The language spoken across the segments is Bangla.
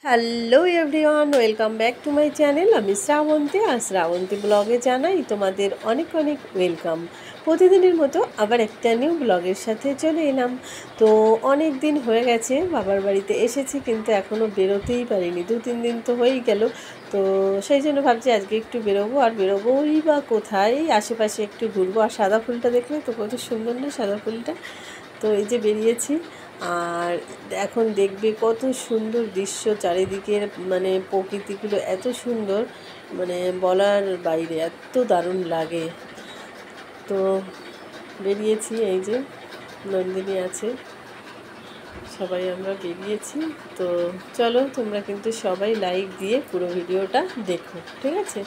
Hello everyone, welcome back to my channel. আমি শ্রাবন্তী, আর শ্রাবন্তী ব্লগে জানাই তোমাদের অনেক অনেক ওয়েলকাম। প্রতিদিনের মতো আবার একটা নিউ ব্লগের সাথে চলে এলাম। তো অনেক দিন হয়ে গেছে বাবার বাড়িতে এসেছি, কিন্তু এখনও বেরোতেই পারিনি। 2-3 দিন তো হয়েই গেল। তো সেই জন্য ভাবছি আজকে একটু বেরোবো, আর বেরোবোই বা কোথায়, আশেপাশে একটু ঘুরবো। আর সাদা ফুলটা দেখলে তো কত সুন্দর না সাদা ফুলটা। তো এই যে বেরিয়েছি, আর এখন দেখবে কত সুন্দর দৃশ্য চারিদিকের, মানে প্রকৃতিগুলো এত সুন্দর, মানে বলার বাইরে, এত দারুণ লাগে। তো বেরিয়েছি, এই যে নন্দিনী আছে, সবাই আমরা বেরিয়েছি। তো চলো, তোমরা কিন্তু সবাই লাইক দিয়ে পুরো ভিডিওটা দেখো, ঠিক আছে?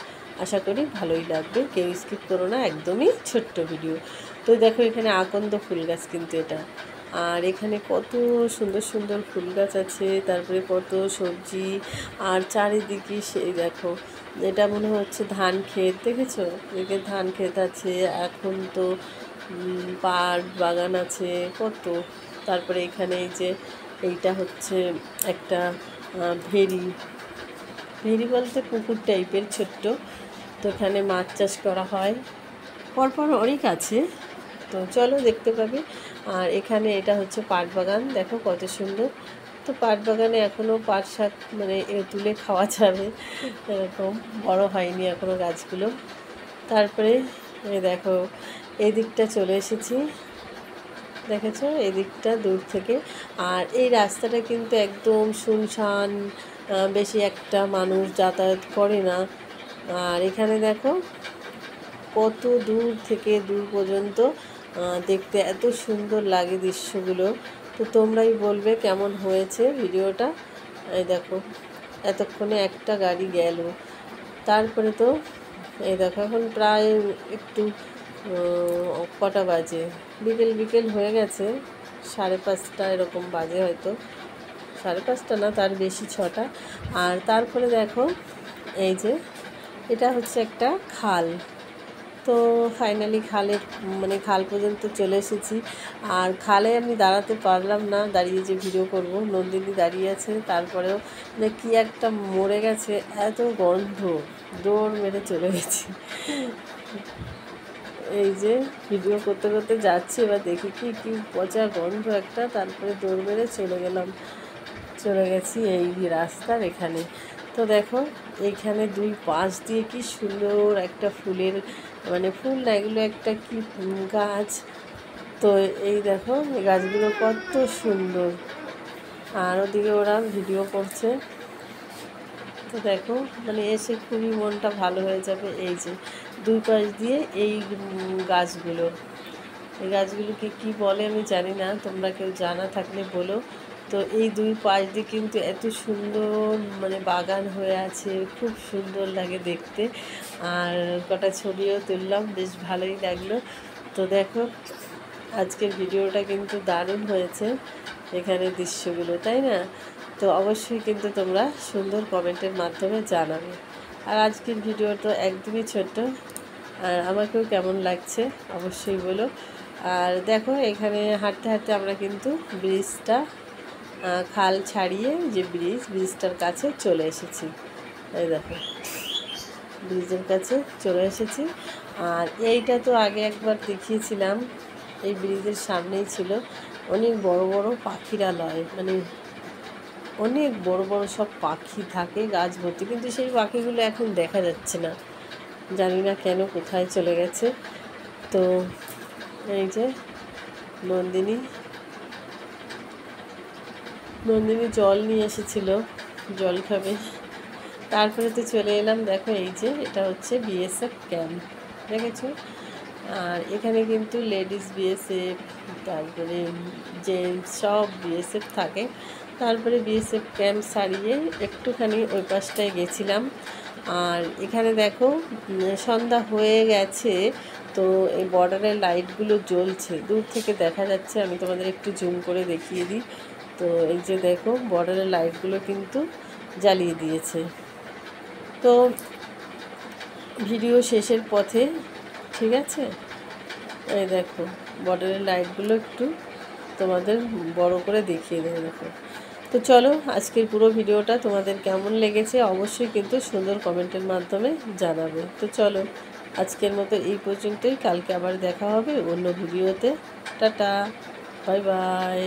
আশা করি ভালোই লাগবে, কেউ স্কিপ করো না, একদমই ছোট্ট ভিডিও। তো দেখো, এখানে আকন্দ ফুল গাছ কিন্তু এটা। আর এখানে কত সুন্দর সুন্দর ফুল গাছ আছে, তারপরে কত সবজি, আর চারিদিকে সেই দেখো, এটা মনে হচ্ছে ধান ক্ষেত, দেখেছো? এদিকে ধান ক্ষেত আছে, এখন তো পাট বাগান আছে কত। তারপরে এখানে এই যে এইটা হচ্ছে একটা ভেরি, ভেরি বলতে পুকুর টাইপের ছোট্ট। তো এখানে মাছ চাষ করা হয়, পরপর অনেক আছে। তো চলো, দেখতে পাবে। আর এখানে এটা হচ্ছে পাট বাগান, দেখো কত সুন্দর। তো পাট বাগানে এখনও পাট শাক মানে তুলে খাওয়া যাবে, এরকম বড় হয়নি এখনও গাছগুলো। তারপরে দেখো, এই দিকটা চলে এসেছি, দেখেছো এদিকটা দূর থেকে। আর এই রাস্তাটা কিন্তু একদম শুনশান, বেশি একটা মানুষ যাতায়াত করে না। আর এখানে দেখো কত দূর থেকে দূর পর্যন্ত দেখতে এত সুন্দর লাগে দৃশ্যগুলো। তো তোমরাই বলবে কেমন হয়েছে ভিডিওটা। এই দেখো, এতক্ষণে একটা গাড়ি গেল। তারপরে তো এই দেখো, এখন প্রায় একটু কটা বাজে, বিকেল বিকেল হয়ে গেছে, 5:30 এরকম বাজে হয়তো, 5:30 না, তার বেশি, 6টা। আর তারপরে দেখো, এই যে এটা হচ্ছে একটা খাল। তো ফাইনালি খালের, মানে খাল পর্যন্ত চলে এসেছি। আর খালে আমি দাঁড়াতে পারলাম না, দাঁড়িয়ে যে ভিডিও করব। নন্দিনী দাঁড়িয়ে আছে, তারপরেও মানে কী একটা মরে গেছে, এত গন্ধ, দৌড় মেরে চলে গেছি। এই যে ভিডিও করতে করতে যাচ্ছি, এবার দেখি কি কি পচা গন্ধ একটা, তারপরে দৌড় মেরে চলে গেছি এই রাস্তার এখানে। তো দেখো, এইখানে দুই পাশ দিয়ে কি সুন্দর একটা ফুলের, মানে ফুল না, এগুলো একটা কি গাছ। তো এই দেখো, এই গাছগুলো কত সুন্দর। আর ওদিকে ওরা ভিডিও করছে। তো দেখো, মানে এসে খুবই মনটা ভালো হয়ে যাবে। এই যে দুই পাশ দিয়ে এই গাছগুলো, এই গাছগুলোকে কী বলে আমি জানি না, তোমরা কেউ জানা থাকলে বলো। তো এই দুই পাশ দিয়ে কিন্তু এত সুন্দর, মানে বাগান হয়ে আছে, খুব সুন্দর লাগে দেখতে। আর কটা ছবিও তুললাম, বেশ ভালোই লাগলো। তো দেখো, আজকের ভিডিওটা কিন্তু দারুণ হয়েছে, এখানে দৃশ্যগুলো, তাই না? তো অবশ্যই কিন্তু তোমরা সুন্দর কমেন্টের মাধ্যমে জানাবে। আর আজকের ভিডিও তো একদমই ছোট্ট, আর আমাকেও কেমন লাগছে অবশ্যই বলো। আর দেখো, এখানে হাঁটতে হাঁটতে আমরা কিন্তু ব্রিজটা, খাল ছাড়িয়ে যে ব্রিজটার কাছে চলে এসেছি। এই দেখো, ব্রিজের কাছে চলে এসেছি। আর এইটা তো আগে একবার দেখিয়েছিলাম, এই ব্রিজের সামনেই ছিল অনেক বড় বড় পাখিরালয়, মানে অনেক বড় বড় সব পাখি থাকে গাছ ভর্তি, কিন্তু সেই পাখিগুলো এখন দেখা যাচ্ছে না, জানি না কেন, কোথায় চলে গেছে। তো এই যে নন্দিনী জল নিয়ে এসেছিল, জল খাবে। তারপরে তো চলে এলাম, দেখো এই যে এটা হচ্ছে বিএসএফ ক্যাম্প, দেখেছো? আর এখানে কিন্তু লেডিস বিএসএফ, তারপরে জেন্টস, সব বিএসএফ থাকে। তারপরে বিএসএফ ক্যাম্প সারিয়ে একটুখানি ওই পাশটায় গেছিলাম। আর এখানে দেখো, সন্ধ্যা হয়ে গেছে, তো এই বর্ডারের লাইটগুলো জ্বলছে, দূর থেকে দেখা যাচ্ছে, আমি তোমাদের একটু জুম করে দেখিয়ে দিই। তো এই যে দেখো, বর্ডারের লাইটগুলো কিন্তু জ্বালিয়ে দিয়েছে। তো ভিডিও শেষের পথে, ঠিক আছে? এই দেখো, বর্ডারের লাইটগুলো একটু তোমাদের বড় করে দেখিয়ে দেবো, দেখো। তো চলো, আজকের পুরো ভিডিওটা তোমাদের কেমন লেগেছে অবশ্যই কিন্তু সুন্দর কমেন্টের মাধ্যমে জানাবে। তো চলো, আজকের মতো এই পর্যন্তই। কালকে আবার দেখা হবে অন্য ভিডিওতে। Tata, bye bye.